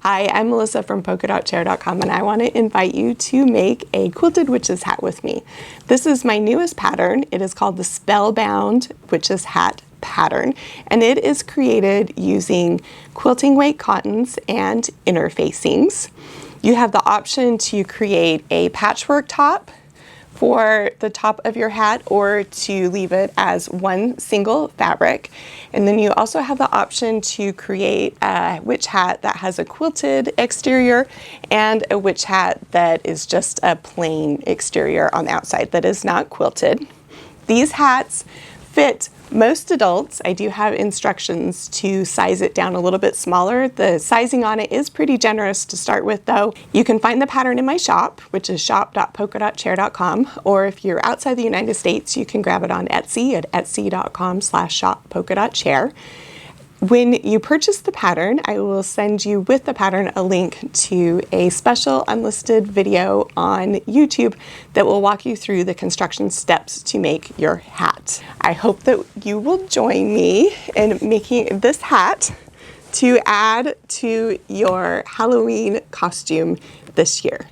Hi, I'm Melissa from polkadotchair.com and I want to invite you to make a quilted witch's hat with me. This is my newest pattern. It is called the Spellbound Witch's Hat pattern, and it is created using quilting weight cottons and interfacings. You have the option to create a patchwork top for the top of your hat or to leave it as one single fabric. And then you also have the option to create a witch hat that has a quilted exterior and a witch hat that is just a plain exterior on the outside that is not quilted. These hats fit most adults. I do have instructions to size it down a little bit smaller. The sizing on it is pretty generous to start with though. You can find the pattern in my shop, which is shop.polkadotchair.com, or if you're outside the United States, you can grab it on Etsy at etsy.com/shoppolkadotchair. When you purchase the pattern, I will send you with the pattern a link to a special unlisted video on YouTube that will walk you through the construction steps to make your hat. I hope that you will join me in making this hat to add to your Halloween costume this year.